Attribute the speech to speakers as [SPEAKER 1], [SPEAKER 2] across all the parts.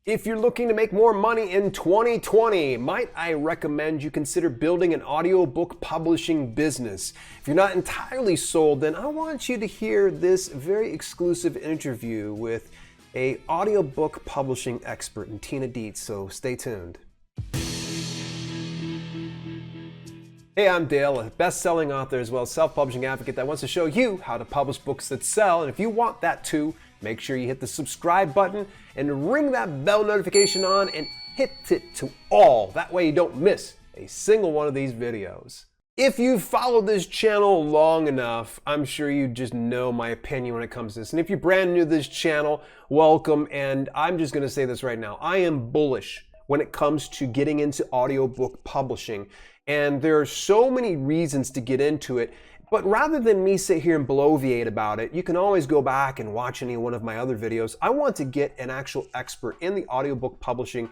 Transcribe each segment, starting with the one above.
[SPEAKER 1] If you're looking to make more money in 2020, might I recommend you consider building an audiobook publishing business? If you're not entirely sold, then I want you to hear this very exclusive interview with an audiobook publishing expert in Tina Dietz, so stay tuned. Hey, I'm Dale, a best-selling author as well as self-publishing advocate that wants to show you how to publish books that sell. And if you want that too, make sure you hit the subscribe button and ring that bell notification on and hit it to all. That way you don't miss a single one of these videos. If you've followed this channel long enough, I'm sure you just know my opinion when it comes to this. And if you're brand new to this channel, welcome. And I'm just going to say this right now. I am bullish when it comes to getting into audiobook publishing. And there are so many reasons to get into it. But rather than me sit here and bloviate about it, you can always go back and watch any one of my other videos. I want to get an actual expert in the audiobook publishing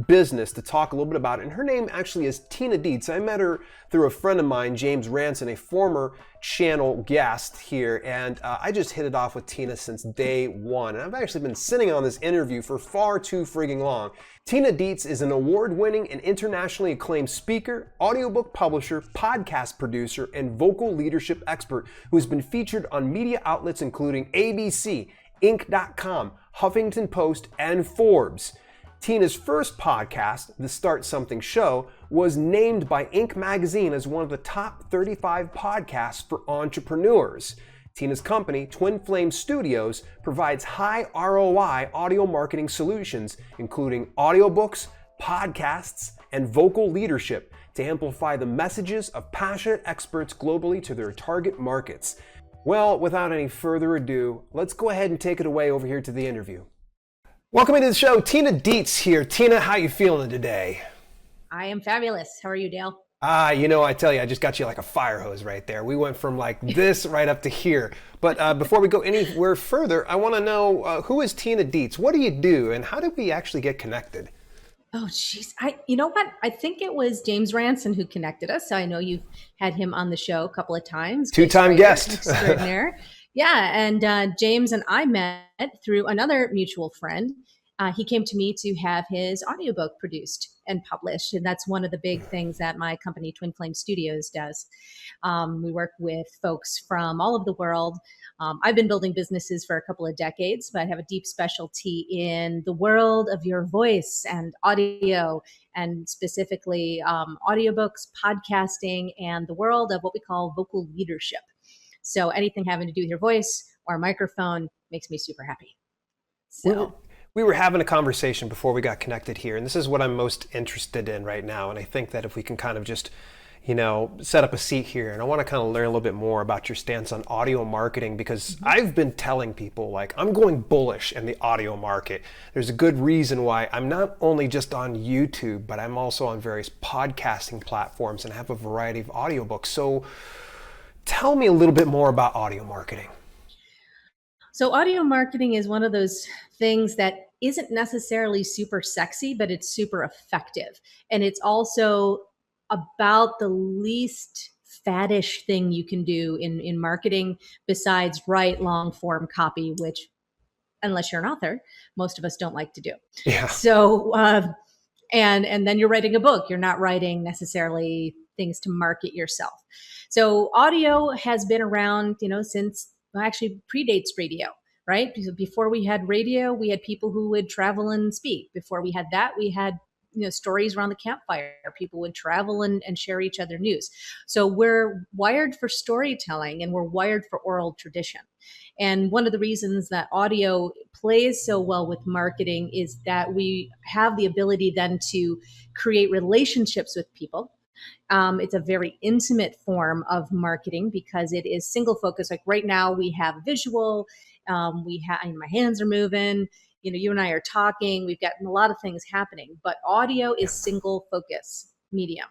[SPEAKER 1] business to talk a little bit about it. And her name actually is Tina Dietz. I met her through a friend of mine, James Ranson, a former channel guest here. And I just hit it off with Tina since day one. And I've actually been sitting on this interview for far too frigging long. Tina Dietz is an award-winning and internationally acclaimed speaker, audiobook publisher, podcast producer, and vocal leadership expert who has been featured on media outlets including ABC, Inc.com, Huffington Post, and Forbes. Tina's first podcast, The Start Something Show, was named by Inc. magazine as one of the top 35 podcasts for entrepreneurs. Tina's company, Twin Flame Studios, provides high ROI audio marketing solutions, including audiobooks, podcasts, and vocal leadership to amplify the messages of passionate experts globally to their target markets. Well, without any further ado, let's go ahead and take it away over here to the interview. Welcome to the show. Tina Dietz here. Tina, how you feeling today?
[SPEAKER 2] I am fabulous. How are you, Dale?
[SPEAKER 1] I tell you, I just got you like a fire hose right there. We went from like this right up to here. But before we go anywhere further, I want to know who is Tina Dietz? What do you do? And how did we actually get connected?
[SPEAKER 2] Oh, geez. You know what? I think it was James Ranson who connected us. So I know you've had him on the show a couple of times.
[SPEAKER 1] Two-time guest.
[SPEAKER 2] Extraordinaire. Yeah. And James and I met through another mutual friend. He came to me to have his audiobook produced and published. And that's one of the big things that my company, Twin Flame Studios, does. We work with folks from all over the world. I've been building businesses for a couple of decades, but I have a deep specialty in the world of your voice and audio, and specifically audiobooks, podcasting, and the world of what we call vocal leadership. So anything having to do with your voice or a microphone makes me super happy. So.
[SPEAKER 1] We were having a conversation before we got connected here, and this is what I'm most interested in right now. And I think that if we can kind of just, set up a seat here, and I want to kind of learn a little bit more about your stance on audio marketing, because I've been telling people, like, I'm going bullish in the audio market. There's a good reason why I'm not only just on YouTube, but I'm also on various podcasting platforms and have a variety of audiobooks. So tell me a little bit more about audio marketing.
[SPEAKER 2] So audio marketing is one of those things that isn't necessarily super sexy, but it's super effective. And it's also about the least faddish thing you can do in marketing besides write long form copy, which, unless you're an author, most of us don't like to do.
[SPEAKER 1] Yeah.
[SPEAKER 2] So, and then you're writing a book. You're not writing necessarily things to market yourself. So audio has been around, since actually predates radio, right? Because before we had radio, we had people who would travel and speak. Before we had that, we had stories around the campfire. People would travel and share each other news. So we're wired for storytelling, and we're wired for oral tradition. And one of the reasons that audio plays so well with marketing is that we have the ability then to create relationships with people. It's a very intimate form of marketing because it is single focus. Like right now we have visual, my hands are moving, you and I are talking, we've got a lot of things happening, but audio is single focus medium.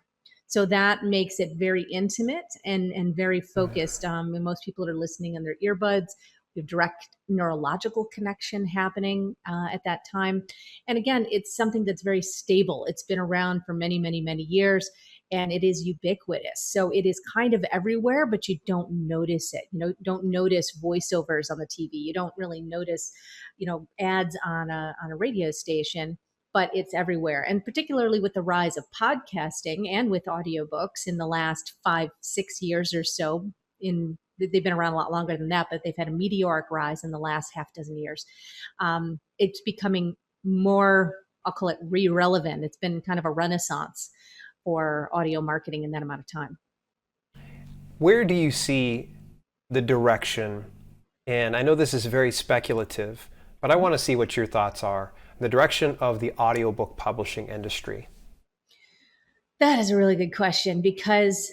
[SPEAKER 2] So that makes it very intimate and very focused. And most people are listening in their earbuds. We have direct neurological connection happening at that time. And again, it's something that's very stable. It's been around for many, many, many years. And it is ubiquitous. So it is kind of everywhere, but you don't notice it. Don't notice voiceovers on the TV. You don't really notice, ads on a radio station. but it's everywhere. And particularly with the rise of podcasting and with audiobooks in the last 5-6 years or so, they've been around a lot longer than that, but they've had a meteoric rise in the last half dozen years. It's becoming more, I'll call it re-relevant. It's been kind of a renaissance for audio marketing in that amount of time.
[SPEAKER 1] Where do you see the direction? And I know this is very speculative, but I want to see what your thoughts are. The direction of the audiobook publishing industry.
[SPEAKER 2] That is a really good question, because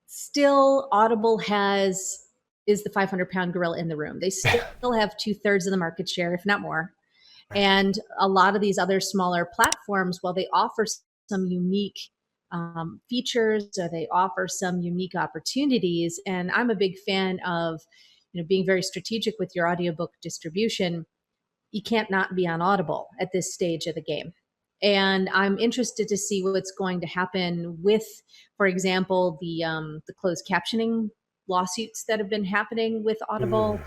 [SPEAKER 2] still Audible is the 500-pound gorilla in the room. They still have 2/3 of the market share, if not more. And a lot of these other smaller platforms, while they offer some unique features, or they offer some unique opportunities, and I'm a big fan of being very strategic with your audiobook distribution, you can't not be on Audible at this stage of the game. And I'm interested to see what's going to happen with, for example, the closed captioning lawsuits that have been happening with Audible.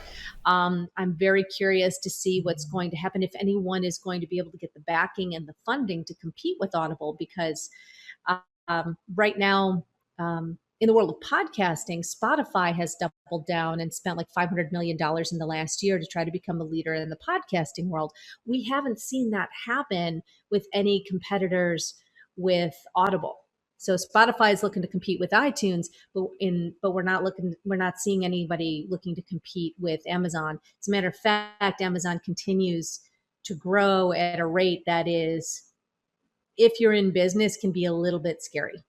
[SPEAKER 2] I'm very curious to see what's going to happen, if anyone is going to be able to get the backing and the funding to compete with Audible, because right now, in the world of podcasting, Spotify has doubled down and spent like $500 million in the last year to try to become a leader in the podcasting world. We haven't seen that happen with any competitors with Audible. So Spotify is looking to compete with iTunes, but we're not seeing anybody looking to compete with Amazon. As a matter of fact, Amazon continues to grow at a rate that is, if you're in business, can be a little bit scary.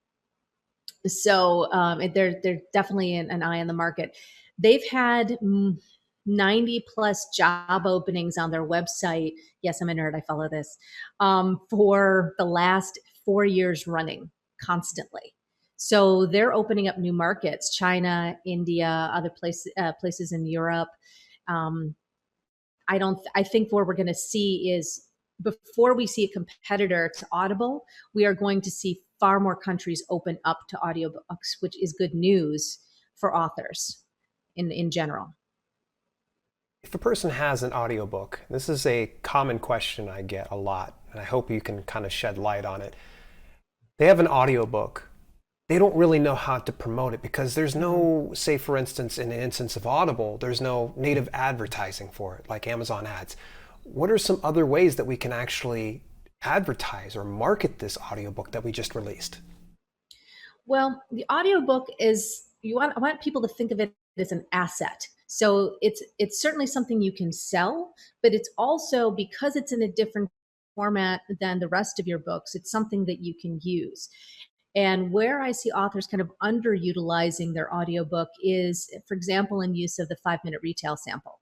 [SPEAKER 2] So they're definitely an eye on the market. They've had 90 plus job openings on their website. Yes, I'm a nerd. I follow this for the last 4 years running constantly. So they're opening up new markets: China, India, other places in Europe. I think what we're going to see is, before we see a competitor to Audible, we are going to see far more countries open up to audiobooks, which is good news for authors in general.
[SPEAKER 1] If a person has an audiobook, this is a common question I get a lot, and I hope you can kind of shed light on it. They have an audiobook. They don't really know how to promote it, because there's no, say for instance, in an instance of Audible, there's no native advertising for it, like Amazon ads. What are some other ways that we can actually advertise or market this audiobook that we just released?
[SPEAKER 2] Well, the audiobook is, I want people to think of it as an asset. So it's certainly something you can sell, but it's also, because it's in a different format than the rest of your books, it's something that you can use. And where I see authors kind of underutilizing their audiobook is, for example, in use of the 5-minute retail sample.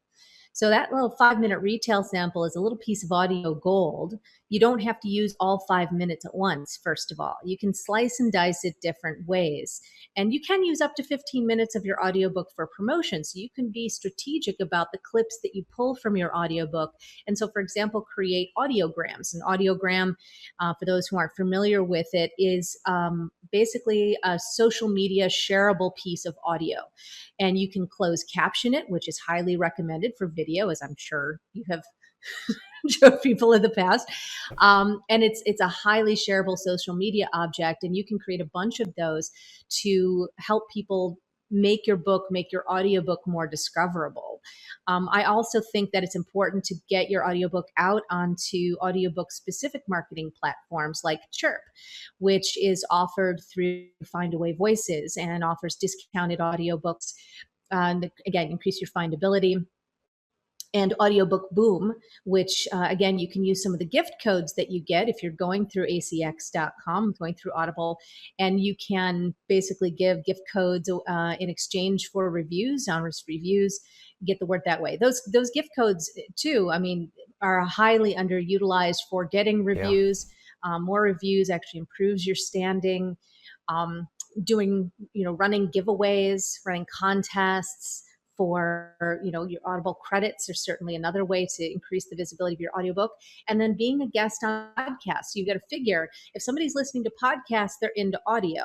[SPEAKER 2] So that little 5-minute retail sample is a little piece of audio gold. You don't have to use all 5 minutes at once, first of all. You can slice and dice it different ways. And you can use up to 15 minutes of your audiobook for promotion. So you can be strategic about the clips that you pull from your audiobook. And so, for example, create audiograms. An audiogram, for those who aren't familiar with it, is basically a social media shareable piece of audio. And you can close caption it, which is highly recommended for video, as I'm sure you have showed people in the past. And it's a highly shareable social media object, and you can create a bunch of those to help people make your audiobook more discoverable. I also think that it's important to get your audiobook out onto audiobook specific marketing platforms like Chirp, which is offered through Findaway Voices and offers discounted audiobooks. And again, increase your findability. And Audiobook Boom, which again, you can use some of the gift codes that you get if you're going through acx.com, going through Audible, and you can basically give gift codes in exchange for reviews, honest reviews, get the word that way. Those gift codes too, I mean, are highly underutilized for getting reviews. Yeah. More reviews actually improves your standing. Running giveaways, running contests for your Audible credits are certainly another way to increase the visibility of your audiobook. And then being a guest on podcasts. You've got to figure, if somebody's listening to podcasts, they're into audio.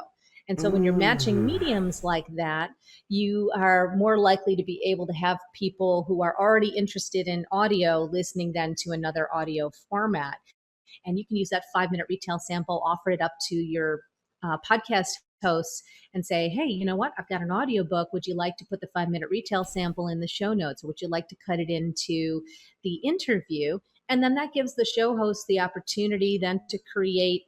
[SPEAKER 2] And so when you're matching mediums like that, you are more likely to be able to have people who are already interested in audio listening then to another audio format. And you can use that 5-minute retail sample, offer it up to your podcast hosts and say, hey, you know what? I've got an audiobook. Would you like to put the 5-minute retail sample in the show notes? Or would you like to cut it into the interview? And then that gives the show host the opportunity then to create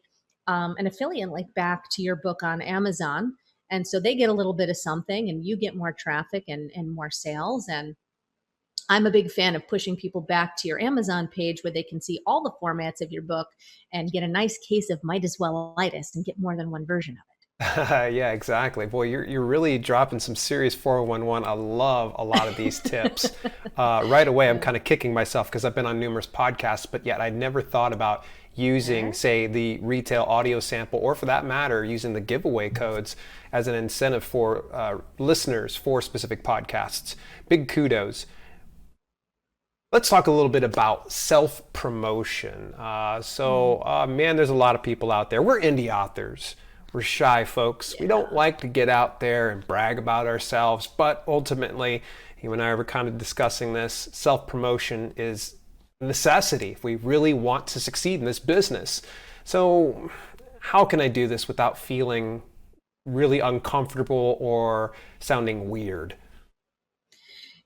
[SPEAKER 2] an affiliate link back to your book on Amazon. And so they get a little bit of something and you get more traffic and more sales. And I'm a big fan of pushing people back to your Amazon page where they can see all the formats of your book and get a nice case of might as well-itis and get more than one version of it.
[SPEAKER 1] Yeah, exactly. Boy, you're really dropping some serious 411. I love a lot of these tips. Right away, I'm kind of kicking myself because I've been on numerous podcasts, but yet I'd never thought about using, say, the retail audio sample, or for that matter, using the giveaway codes as an incentive for listeners for specific podcasts. Big kudos. Let's talk a little bit about self-promotion. Man, there's a lot of people out there. We're indie authors. We're shy folks. We don't like to get out there and brag about ourselves, but ultimately, you and I were kind of discussing this, self-promotion is a necessity if we really want to succeed in this business. So how can I do this without feeling really uncomfortable or sounding weird?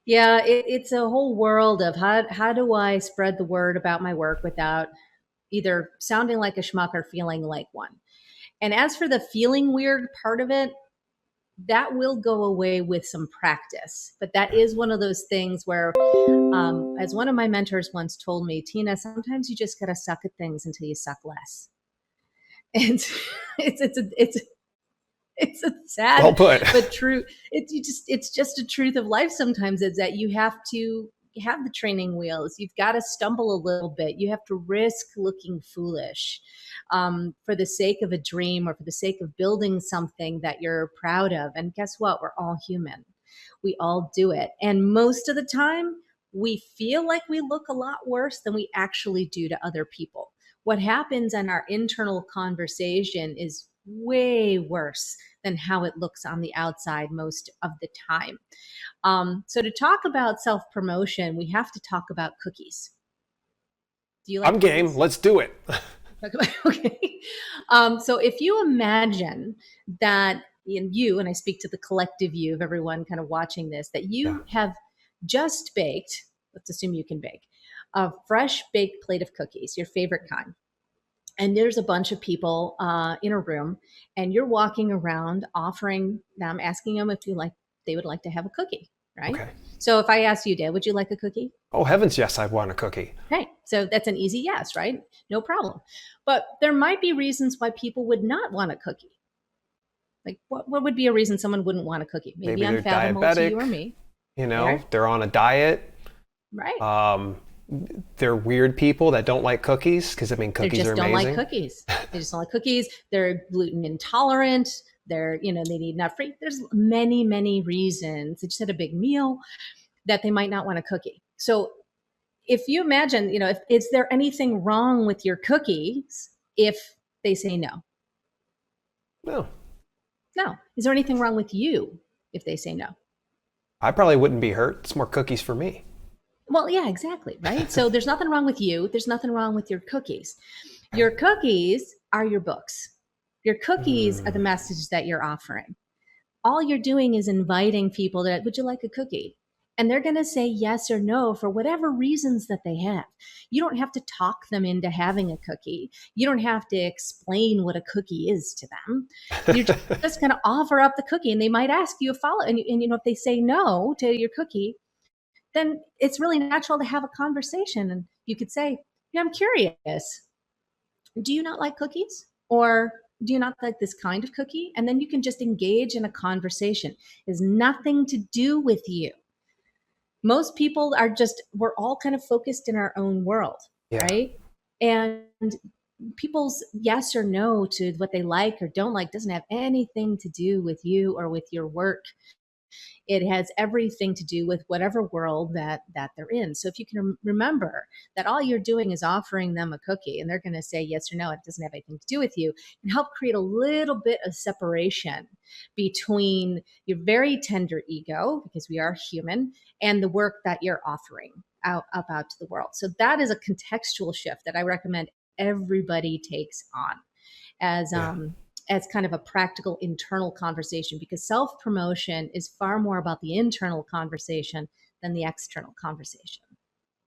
[SPEAKER 2] Yeah, it's a whole world of how do I spread the word about my work without either sounding like a schmuck or feeling like one. And as for the feeling weird part of it, that will go away with some practice. But that is one of those things where, as one of my mentors once told me, Tina, sometimes you just got to suck at things until you suck less. And it's a sad
[SPEAKER 1] Well put.
[SPEAKER 2] but true. It's just a truth of life sometimes, is that you have to have the training wheels. You've got to stumble a little bit. You have to risk looking foolish for the sake of a dream or for the sake of building something that you're proud of. And guess what? We're all human. We all do it. And most of the time, we feel like we look a lot worse than we actually do to other people. What happens in our internal conversation is way worse than how it looks on the outside most of the time. So to talk about self-promotion, we have to talk about cookies. Do you like
[SPEAKER 1] I'm game.
[SPEAKER 2] cookies?
[SPEAKER 1] Let's do it.
[SPEAKER 2] Okay. So if you imagine that and I speak to the collective you of everyone kind of watching this, that you have just baked, let's assume you can bake, a fresh baked plate of cookies, your favorite kind. And there's a bunch of people in a room, and you're walking around offering them, asking them if they would like to have a cookie, right?
[SPEAKER 1] Okay.
[SPEAKER 2] So if I asked you, Dad, would you like a cookie?
[SPEAKER 1] Oh, heavens, yes, I want a cookie.
[SPEAKER 2] Okay, so that's an easy yes, right? No problem. But there might be reasons why people would not want a cookie. Like what would be a reason someone wouldn't want a cookie? Maybe
[SPEAKER 1] they're
[SPEAKER 2] unfathomable to you
[SPEAKER 1] diabetic,
[SPEAKER 2] or me.
[SPEAKER 1] they're on a diet.
[SPEAKER 2] Right.
[SPEAKER 1] They're weird people that don't like cookies because cookies are amazing.
[SPEAKER 2] They just don't like cookies. They just don't like cookies. They're gluten intolerant. They need nut free. There's many, many reasons. They just had a big meal that they might not want a cookie. So if you imagine, is there anything wrong with your cookies if they say no?
[SPEAKER 1] No.
[SPEAKER 2] No. Is there anything wrong with you if they say no?
[SPEAKER 1] I probably wouldn't be hurt. It's more cookies for me.
[SPEAKER 2] Well, yeah, exactly, right? So there's nothing wrong with you. There's nothing wrong with your cookies. Your cookies are your books. Your cookies are the message that you're offering. All you're doing is inviting people that, would you like a cookie? And they're going to say yes or no for whatever reasons that they have. You don't have to talk them into having a cookie. You don't have to explain what a cookie is to them. You're just going to offer up the cookie, and they might ask you a follow. And if they say no to your cookie, then it's really natural to have a conversation. And you could say, yeah, I'm curious. Do you not like cookies? Or do you not like this kind of cookie? And then you can just engage in a conversation. It has nothing to do with you. Most people we're all kind of focused in our own world, right? And people's yes or no to what they like or don't like doesn't have anything to do with you or with your work. It has everything to do with whatever world that they're in. So if you can remember that all you're doing is offering them a cookie and they're going to say yes or no, it doesn't have anything to do with you, and help create a little bit of separation between your very tender ego, because we are human, and the work that you're offering out to the world. So that is a contextual shift that I recommend everybody takes on
[SPEAKER 1] Yeah.
[SPEAKER 2] as kind of a practical internal conversation, because self-promotion is far more about the internal conversation than the external conversation.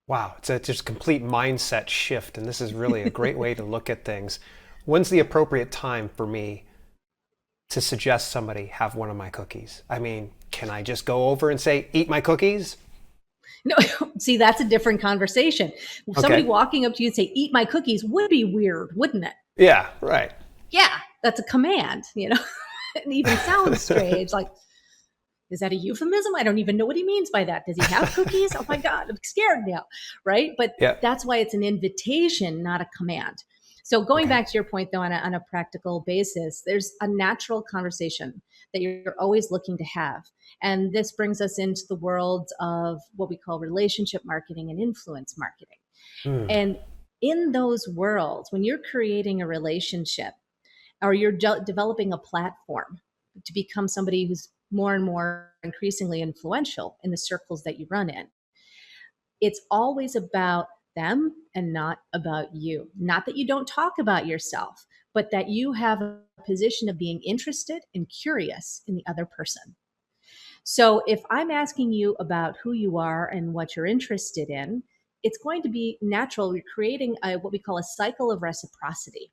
[SPEAKER 1] Wow, it's a just complete mindset shift, and this is really a great way to look at things. When's the appropriate time for me to suggest somebody have one of my cookies? I mean, can I just go over and say, eat my cookies?
[SPEAKER 2] No, see, that's a different conversation. Somebody
[SPEAKER 1] Okay.
[SPEAKER 2] walking up to you and say, "Eat my cookies," would be weird, wouldn't it?
[SPEAKER 1] Yeah, right.
[SPEAKER 2] Yeah, that's a command, It even sounds strange. Like, is that a euphemism? I don't even know what he means by that. Does he have cookies? Oh my God, I'm scared now. Right. But
[SPEAKER 1] Yeah.
[SPEAKER 2] that's why it's an invitation, not a command. So going
[SPEAKER 1] Okay.
[SPEAKER 2] back to your point, though, on a practical basis, there's a natural conversation that you're always looking to have. And this brings us into the world of what we call relationship marketing and influence marketing.
[SPEAKER 1] Mm.
[SPEAKER 2] And in those worlds, when you're creating a relationship or you're developing a platform to become somebody who's more and more increasingly influential in the circles that you run in, it's always about them and not about you. Not that you don't talk about yourself, but that you have a position of being interested and curious in the other person. So if I'm asking you about who you are and what you're interested in, it's going to be natural. You're creating what we call a cycle of reciprocity.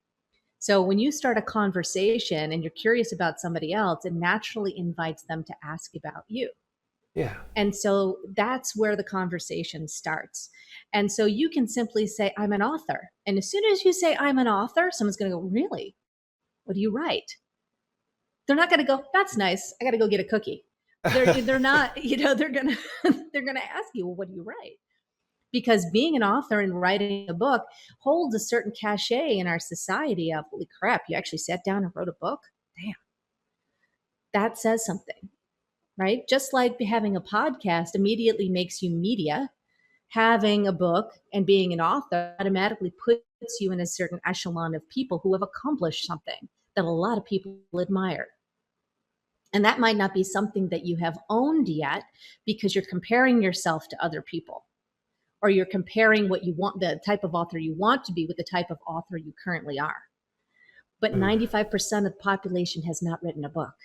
[SPEAKER 2] So when you start a conversation and you're curious about somebody else, it naturally invites them to ask about you.
[SPEAKER 1] Yeah.
[SPEAKER 2] And so that's where the conversation starts. And so you can simply say, "I'm an author." And as soon as you say, "I'm an author," someone's going to go, "Really? What do you write?" They're not going to go, "That's nice. I got to go get a cookie." They're not, they're going to they're going to ask you, "Well, what do you write?" Because being an author and writing a book holds a certain cachet in our society of, "Holy crap, you actually sat down and wrote a book?" Damn, that says something, right? Just like having a podcast immediately makes you media, having a book and being an author automatically puts you in a certain echelon of people who have accomplished something that a lot of people admire. And that might not be something that you have owned yet because you're comparing yourself to other people, or you're comparing what you want, the type of author you want to be, with the type of author you currently are. But
[SPEAKER 1] Mm.
[SPEAKER 2] 95% of the population has not written a book.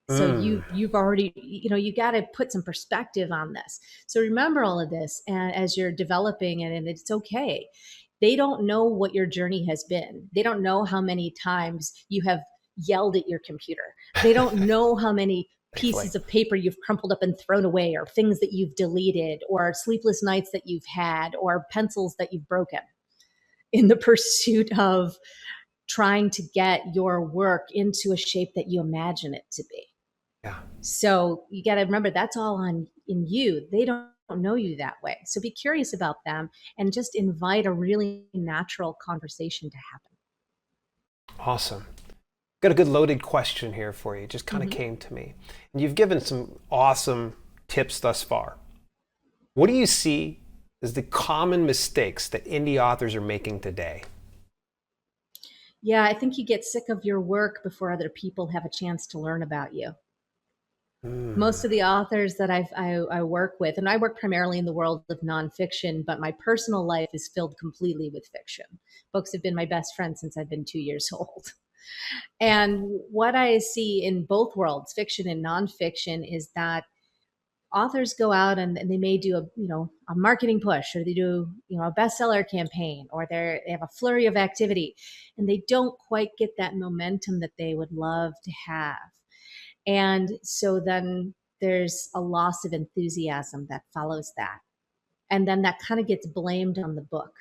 [SPEAKER 2] So
[SPEAKER 1] Mm.
[SPEAKER 2] you've already, you got to put some perspective on this. So remember all of this as you're developing it, and it's okay. They don't know what your journey has been. They don't know how many times you have yelled at your computer. They don't know how many
[SPEAKER 1] Thankfully.
[SPEAKER 2] pieces of paper you've crumpled up and thrown away, or things that you've deleted, or sleepless nights that you've had, or pencils that you've broken in the pursuit of trying to get your work into a shape that you imagine it to be.
[SPEAKER 1] Yeah.
[SPEAKER 2] So you got to remember that's all in you. They don't know you that way. So be curious about them and just invite a really natural conversation to happen.
[SPEAKER 1] Awesome. Got a good loaded question here for you. It just kind of
[SPEAKER 2] Mm-hmm.
[SPEAKER 1] came to me. And you've given some awesome tips thus far. What do you see as the common mistakes that indie authors are making today?
[SPEAKER 2] Yeah, I think you get sick of your work before other people have a chance to learn about you. Most
[SPEAKER 1] Mm.
[SPEAKER 2] of the authors that I work with, and I work primarily in the world of nonfiction, but my personal life is filled completely with fiction. Books have been my best friend since I've been 2 years old. And what I see in both worlds, fiction and nonfiction, is that authors go out and they may do a marketing push, or they do a bestseller campaign, or they have a flurry of activity, and they don't quite get that momentum that they would love to have. And so then there's a loss of enthusiasm that follows that. And then that kind of gets blamed on the book.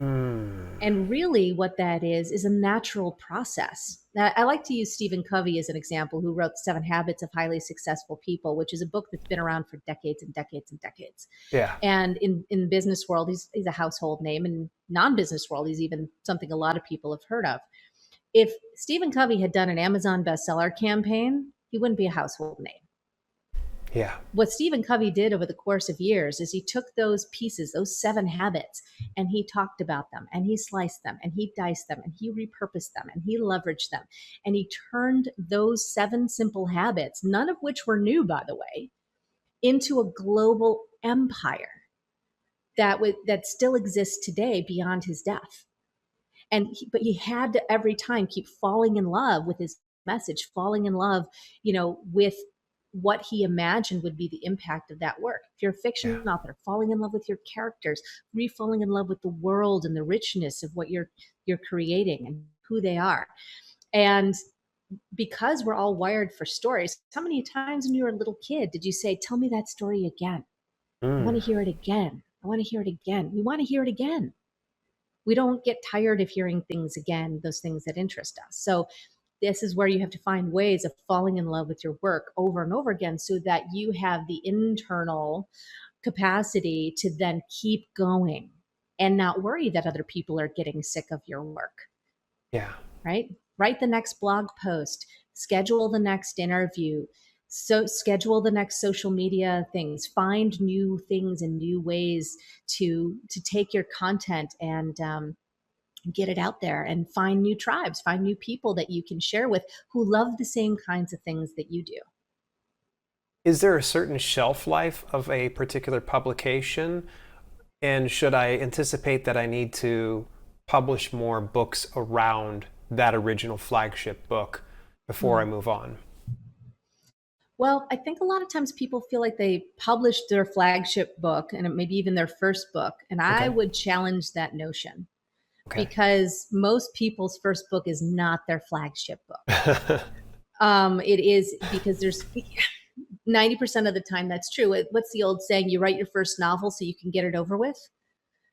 [SPEAKER 1] Mm.
[SPEAKER 2] And really, what that is a natural process. Now, I like to use Stephen Covey as an example, who wrote Seven Habits of Highly Successful People, which is a book that's been around for decades and decades and decades.
[SPEAKER 1] Yeah.
[SPEAKER 2] And in the business world, he's a household name. In non-business world, he's even something a lot of people have heard of. If Stephen Covey had done an Amazon bestseller campaign, he wouldn't be a household name.
[SPEAKER 1] Yeah.
[SPEAKER 2] What Stephen Covey did over the course of years is he took those pieces, those 7 habits, and he talked about them, and he sliced them, and he diced them, and he repurposed them, and he leveraged them. And he turned those 7 simple habits, none of which were new, by the way, into a global empire. that still exists today beyond his death. But he had to every time keep falling in love with his message, falling in love, with what he imagined would be the impact of that work. If you're a fiction
[SPEAKER 1] Yeah.
[SPEAKER 2] author, falling in love with your characters, falling in love with the world and the richness of what you're creating and who they are. And because we're all wired for stories, how many times when you were a little kid did you say, "Tell me that story again. I want
[SPEAKER 1] Mm.
[SPEAKER 2] to hear it again. I want to hear it again." We want to hear it again. We don't get tired of hearing things again, those things that interest us. So this is where you have to find ways of falling in love with your work over and over again so that you have the internal capacity to then keep going and not worry that other people are getting sick of your work,
[SPEAKER 1] Yeah.
[SPEAKER 2] right? Write the next blog post, schedule the next interview, so schedule the next social media things, find new things and new ways to take your content and get it out there, and find new tribes, find new people that you can share with who love the same kinds of things that you do.
[SPEAKER 1] Is there a certain shelf life of a particular publication? And should I anticipate that I need to publish more books around that original flagship book before I
[SPEAKER 2] Mm.
[SPEAKER 1] move on?
[SPEAKER 2] Well, I think a lot of times people feel like they published their flagship book and maybe even their first book. And I
[SPEAKER 1] Okay.
[SPEAKER 2] would challenge that notion,
[SPEAKER 1] Okay.
[SPEAKER 2] because most people's first book is not their flagship book. It is, because there's 90% of the time that's true. What's the old saying? You write your first novel so you can get it over with.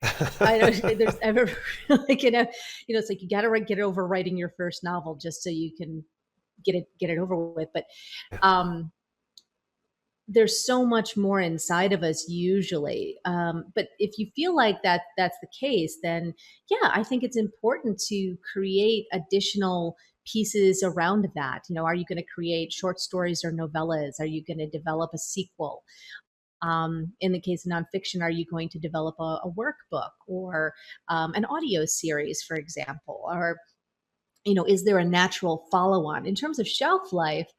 [SPEAKER 2] I don't think there's ever like, it's like you got to get over writing your first novel just so you can get it over with. But um, there's so much more inside of us usually. But if you feel like that's the case, then yeah, I think it's important to create additional pieces around that. Are you going to create short stories or novellas? Are you going to develop a sequel? In the case of nonfiction, are you going to develop a workbook or an audio series, for example? Or, is there a natural follow on? In terms of shelf life,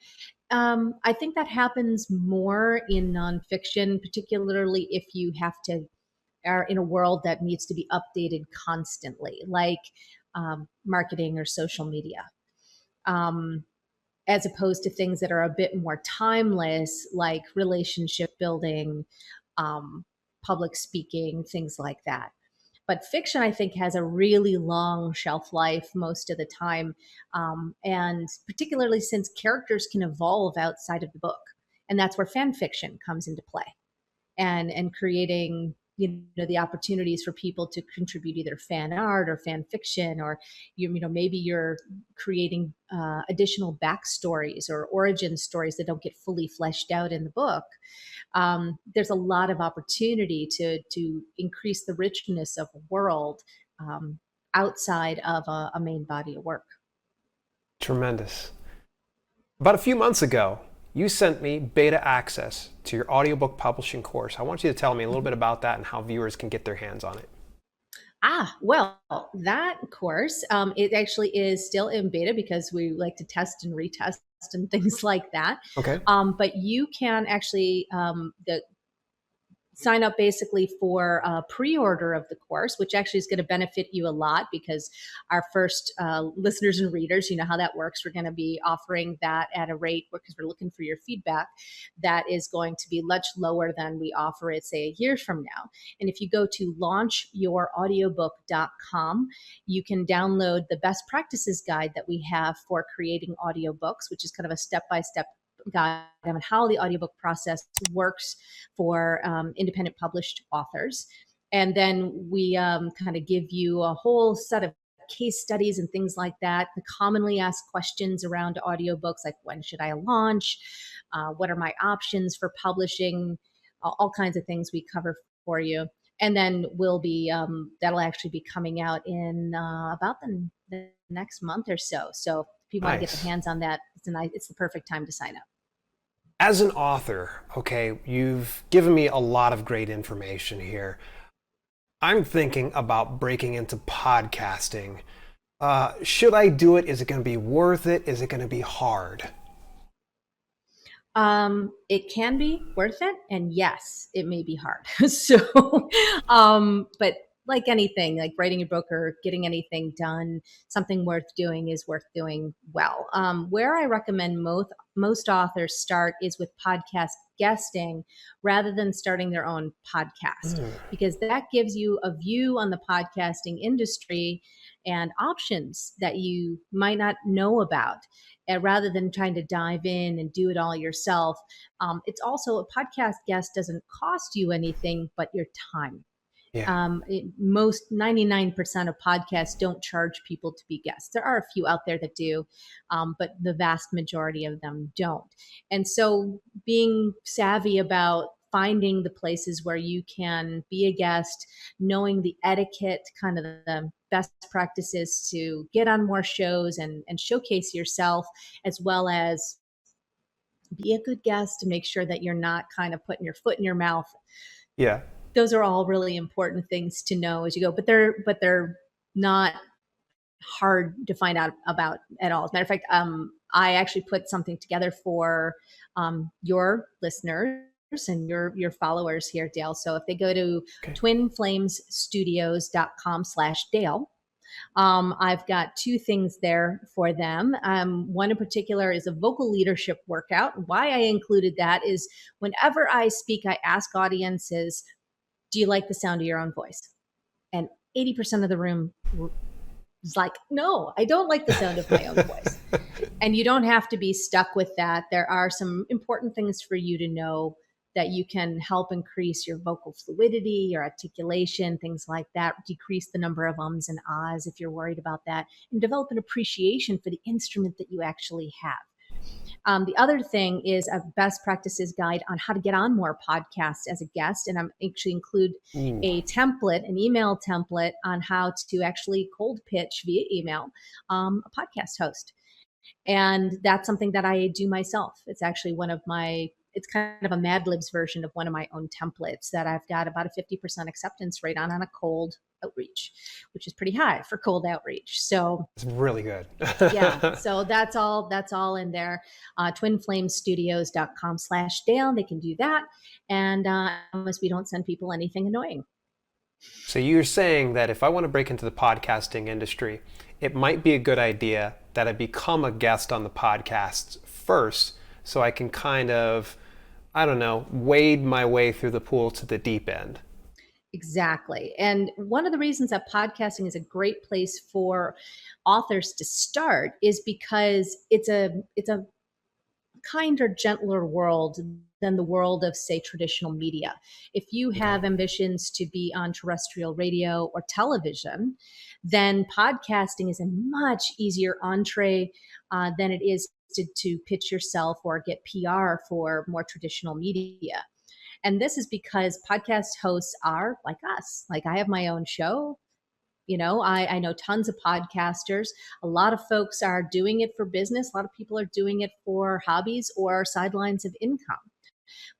[SPEAKER 2] I think that happens more in nonfiction, particularly if you are in a world that needs to be updated constantly, like marketing or social media. As opposed to things that are a bit more timeless, like relationship building, um, public speaking, things like that. But fiction, I think, has a really long shelf life most of the time. And particularly since characters can evolve outside of the book. And that's where fan fiction comes into play, and creating the opportunities for people to contribute either fan art or fan fiction, or maybe you're creating additional backstories or origin stories that don't get fully fleshed out in the book. There's a lot of opportunity to increase the richness of a world outside of a main body of work.
[SPEAKER 1] Tremendous. About a few months ago, you sent me beta access to your audiobook publishing course. I want you to tell me a little bit about that and how viewers can get their hands on it.
[SPEAKER 2] Well, that course, it actually is still in beta because we like to test and retest and things like that.
[SPEAKER 1] Okay.
[SPEAKER 2] But you can actually, sign up basically for a pre-order of the course, which actually is going to benefit you a lot, because our first listeners and readers, you know how that works. We're going to be offering that at a rate, because we're looking for your feedback, that is going to be much lower than we offer it, say, a year from now. And if you go to launchyouraudiobook.com, you can download the best practices guide that we have for creating audiobooks, which is kind of a step-by-step guide on how the audiobook process works for independent published authors. And then we kind of give you a whole set of case studies and things like that, the commonly asked questions around audiobooks, like when should I launch? What are my options for publishing? All kinds of things we cover for you. And then that'll actually be coming out in about the next month or so. So if you want to get
[SPEAKER 1] Nice.
[SPEAKER 2] their hands on that, it's the perfect time to sign up.
[SPEAKER 1] As an author, okay, you've given me a lot of great information here. I'm thinking about breaking into podcasting. Should I do it? Is it going to be worth it? Is it going to be hard?
[SPEAKER 2] It can be worth it, and yes, it may be hard. So, but like anything, like writing a book or getting anything done, something worth doing is worth doing well. Where I recommend most authors start is with podcast guesting rather than starting their own podcast, because that gives you a view on the podcasting industry and options that you might not know about. And rather than trying to dive in and do it all yourself, it's also a podcast guest doesn't cost you anything but your time.
[SPEAKER 1] Yeah.
[SPEAKER 2] Most 99% of podcasts don't charge people to be guests. There are a few out there that do, but the vast majority of them don't. And so being savvy about finding the places where you can be a guest, knowing the etiquette, kind of the best practices to get on more shows and showcase yourself, as well as be a good guest to make sure that you're not kind of putting your foot in your mouth.
[SPEAKER 1] Yeah.
[SPEAKER 2] Those are all really important things to know as you go, but they're not hard to find out about at all. As a matter of fact, I actually put something together for your listeners and your followers here, Dale. So if they go to twinflamesstudios.com/Dale, I've got two things there for them. One in particular is a vocal leadership workout. Why I included that is whenever I speak, I ask audiences, do you like the sound of your own voice? And 80% of the room is like, no, I don't like the sound of my own voice. And you don't have to be stuck with that. There are some important things for you to know that you can help increase your vocal fluidity, your articulation, things like that, decrease the number of ums and ahs if you're worried about that, and develop an appreciation for the instrument that you actually have. The other thing is a best practices guide on how to get on more podcasts as a guest. And I'm actually include a template, an email template on how to actually cold pitch via email a podcast host. And that's something that I do myself. It's actually it's kind of a Mad Libs version of one of my own templates that I've got about a 50% acceptance rate on a cold outreach, which is pretty high for cold outreach. So
[SPEAKER 1] It's really good.
[SPEAKER 2] yeah, so that's all in there. Twinflamestudios.com/Dale. They can do that. And unless we don't send people anything annoying.
[SPEAKER 1] So you're saying that if I want to break into the podcasting industry, it might be a good idea that I become a guest on the podcast first so I can kind of, I don't know, wade my way through the pool to the deep end.
[SPEAKER 2] Exactly. And one of the reasons that podcasting is a great place for authors to start is because it's a kinder, gentler world than the world of, say, traditional media. If you have ambitions to be on terrestrial radio or television, then podcasting is a much easier entree than it is to pitch yourself or get PR for more traditional media. And this is because podcast hosts are like us. Like I have my own show. I know tons of podcasters. A lot of folks are doing it for business. A lot of people are doing it for hobbies or sidelines of income.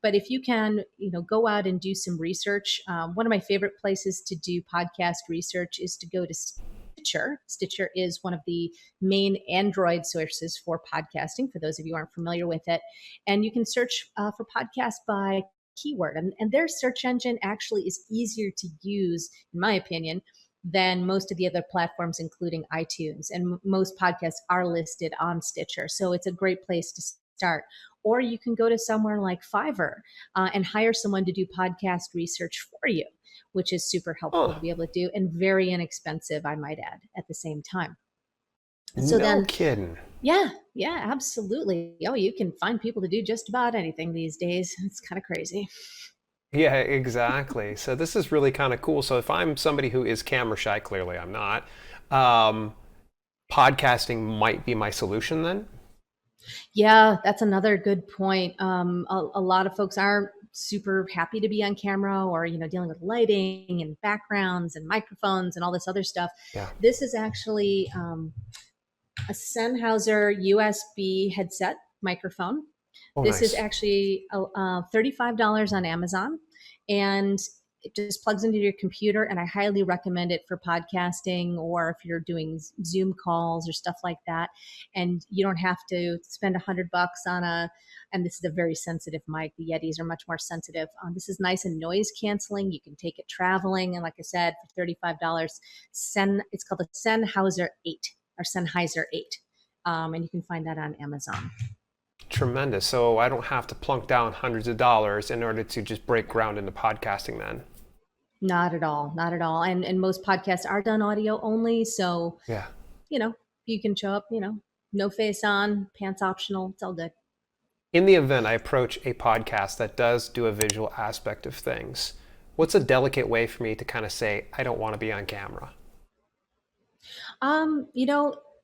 [SPEAKER 2] But if you can, go out and do some research. One of my favorite places to do podcast research is to go to Stitcher. Stitcher is one of the main Android sources for podcasting, for those of you who aren't familiar with it. And you can search for podcasts by keyword. And their search engine actually is easier to use, in my opinion, than most of the other platforms, including iTunes. And most podcasts are listed on Stitcher. So it's a great place to start. Or you can go to somewhere like Fiverr and hire someone to do podcast research for you, which is super helpful to be able to do and very inexpensive, I might add, at the same time. So
[SPEAKER 1] No kidding.
[SPEAKER 2] Yeah, absolutely. Oh, you can find people to do just about anything these days. It's kind of crazy.
[SPEAKER 1] Yeah, exactly. So this is really kind of cool. So if I'm somebody who is camera shy, clearly I'm not, podcasting might be my solution then?
[SPEAKER 2] Yeah, that's another good point. A lot of folks aren't super happy to be on camera or, dealing with lighting and backgrounds and microphones and all this other stuff.
[SPEAKER 1] Yeah.
[SPEAKER 2] This is actually a Sennheiser USB headset microphone.
[SPEAKER 1] Oh,
[SPEAKER 2] This
[SPEAKER 1] nice.
[SPEAKER 2] is actually $35 on Amazon. And It just plugs into your computer, and I highly recommend it for podcasting or if you're doing Zoom calls or stuff like that. And you don't have to spend $100 on and this is a very sensitive mic. The Yetis are much more sensitive. This is nice and noise canceling. You can take it traveling. And like I said, for $35, it's called the Sennheiser 8 or Sennheiser 8. And you can find that on Amazon.
[SPEAKER 1] Tremendous. So I don't have to plunk down hundreds of dollars in order to just break ground into podcasting then.
[SPEAKER 2] Not at all. Not at all. And most podcasts are done audio only. So,
[SPEAKER 1] Yeah.
[SPEAKER 2] You can show up, no face on, pants optional. It's all good.
[SPEAKER 1] In the event I approach a podcast that does do a visual aspect of things, what's a delicate way for me to kind of say, I don't want to be on camera?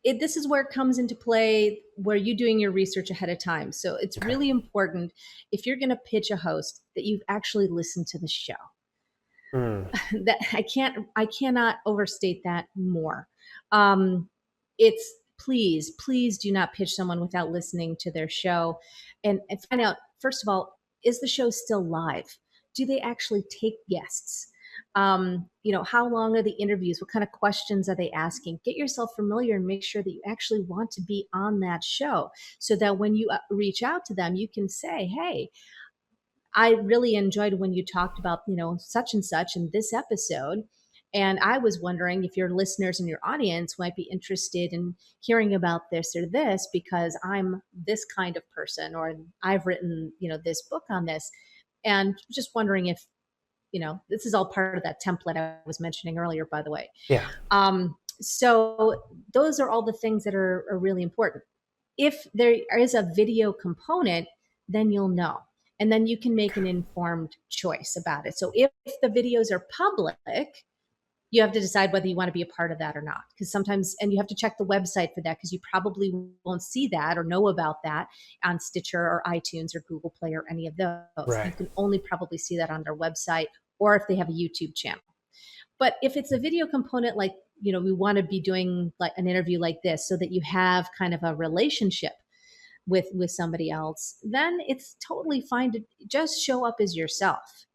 [SPEAKER 2] This is where it comes into play where you're doing your research ahead of time. So it's really important if you're going to pitch a host that you've actually listened to the show. That I cannot overstate that more. It's please do not pitch someone without listening to their show and find out, first of all, is the show still live? Do they actually take guests? How long are the interviews? What kind of questions are they asking? Get yourself familiar and make sure that you actually want to be on that show so that when you reach out to them, you can say, hey, I really enjoyed when you talked about, such and such in this episode. And I was wondering if your listeners and your audience might be interested in hearing about this or this because I'm this kind of person, or I've written, this book on this. And just wondering if, this is all part of that template I was mentioning earlier, by the way.
[SPEAKER 1] Yeah.
[SPEAKER 2] So those are all the things that are really important. If there is a video component, then you'll know. And then you can make an informed choice about it. So if the videos are public, you have to decide whether you want to be a part of that or not. Because sometimes, and you have to check the website for that because you probably won't see that or know about that on Stitcher or iTunes or Google Play or any of those.
[SPEAKER 1] Right.
[SPEAKER 2] You can only probably see that on their website or if they have a YouTube channel. But if it's a video component, like, we want to be doing like an interview like this so that you have kind of a relationship with somebody else, then it's totally fine to just show up as yourself.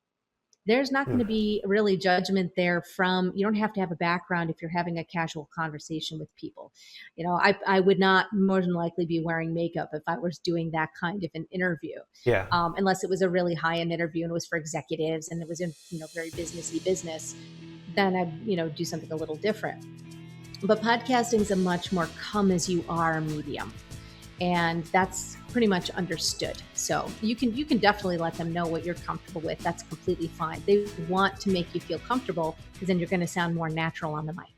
[SPEAKER 2] There's not going to be really judgment there you don't have to have a background if you're having a casual conversation with people. I would not more than likely be wearing makeup if I was doing that kind of an interview.
[SPEAKER 1] Yeah.
[SPEAKER 2] Unless it was a really high-end interview and it was for executives and it was in, very businessy business, then I'd, do something a little different. But podcasting is a much more come as you are medium. And that's pretty much understood. So you can definitely let them know what you're comfortable with. That's completely fine. They want to make you feel comfortable because then you're going to sound more natural on the mic.